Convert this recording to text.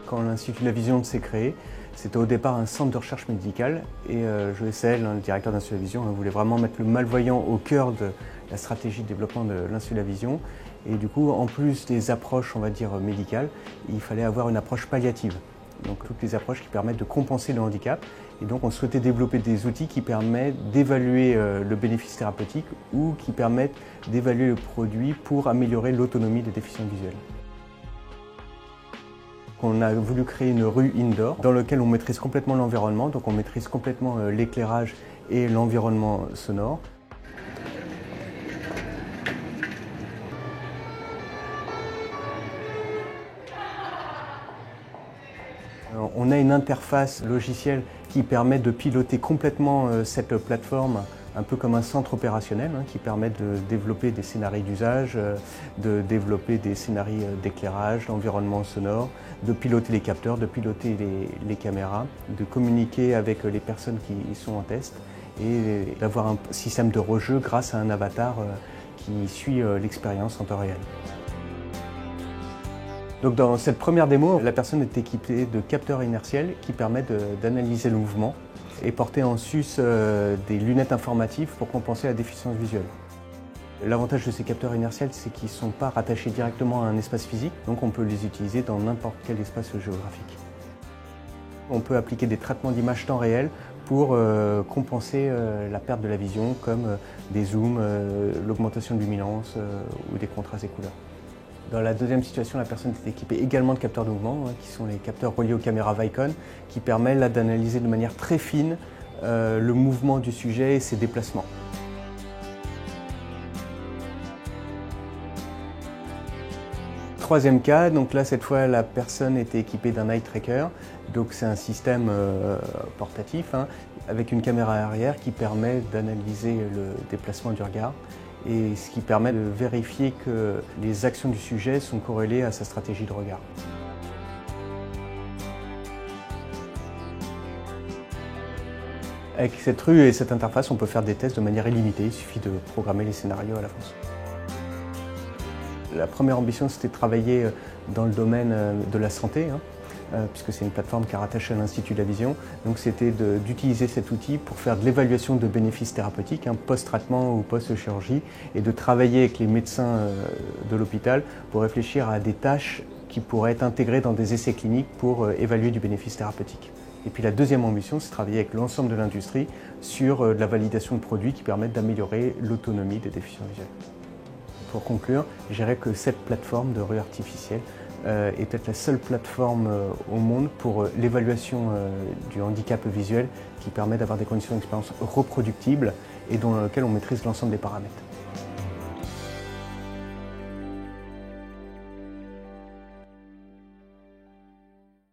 Quand l'Institut de la Vision s'est créé, c'était au départ un centre de recherche médicale et Joël Sahel, le directeur de l'Institut de la Vision, voulait vraiment mettre le malvoyant au cœur de la stratégie de développement de l'Institut de la Vision. Et du coup, en plus des approches, on va dire, médicales, il fallait avoir une approche palliative. Donc toutes les approches qui permettent de compenser le handicap. Et donc on souhaitait développer des outils qui permettent d'évaluer le bénéfice thérapeutique ou qui permettent d'évaluer le produit pour améliorer l'autonomie des déficients visuels. On a voulu créer une rue indoor dans laquelle on maîtrise complètement l'environnement, donc on maîtrise complètement l'éclairage et l'environnement sonore. On a une interface logicielle qui permet de piloter complètement cette plateforme, un peu comme un centre opérationnel, qui permet de développer des scénarios d'usage, de développer des scénarios d'éclairage, d'environnement sonore, de piloter les capteurs, de piloter les caméras, de communiquer avec les personnes qui sont en test et d'avoir un système de rejeu grâce à un avatar qui suit l'expérience en temps réel. Donc dans cette première démo, la personne est équipée de capteurs inertiels qui permettent d'analyser le mouvement et porter en sus des lunettes informatives pour compenser la déficience visuelle. L'avantage de ces capteurs inertiels, c'est qu'ils ne sont pas rattachés directement à un espace physique, donc on peut les utiliser dans n'importe quel espace géographique. On peut appliquer des traitements d'images temps réel pour compenser la perte de la vision, comme des zooms, l'augmentation de luminance ou des contrastes et couleurs. Dans la deuxième situation, la personne est équipée également de capteurs de mouvement, qui sont les capteurs reliés aux caméras Vicon, qui permettent d'analyser de manière très fine le mouvement du sujet et ses déplacements. Troisième cas, donc là cette fois la personne était équipée d'un eye tracker, donc c'est un système portatif avec une caméra arrière qui permet d'analyser le déplacement du regard et ce qui permet de vérifier que les actions du sujet sont corrélées à sa stratégie de regard. Avec cette rue et cette interface, on peut faire des tests de manière illimitée, il suffit de programmer les scénarios à l'avance. La première ambition, c'était de travailler dans le domaine de la santé, puisque c'est une plateforme qui est rattachée à l'Institut de la Vision. Donc c'était d'utiliser cet outil pour faire de l'évaluation de bénéfices thérapeutiques, post-traitement ou post-chirurgie, et de travailler avec les médecins de l'hôpital pour réfléchir à des tâches qui pourraient être intégrées dans des essais cliniques pour évaluer du bénéfice thérapeutique. Et puis la deuxième ambition, c'est de travailler avec l'ensemble de l'industrie sur de la validation de produits qui permettent d'améliorer l'autonomie des déficients visuels. Pour conclure, je dirais que cette plateforme de rue artificielle est peut-être la seule plateforme au monde pour l'évaluation du handicap visuel qui permet d'avoir des conditions d'expérience reproductibles et dans lesquelles on maîtrise l'ensemble des paramètres.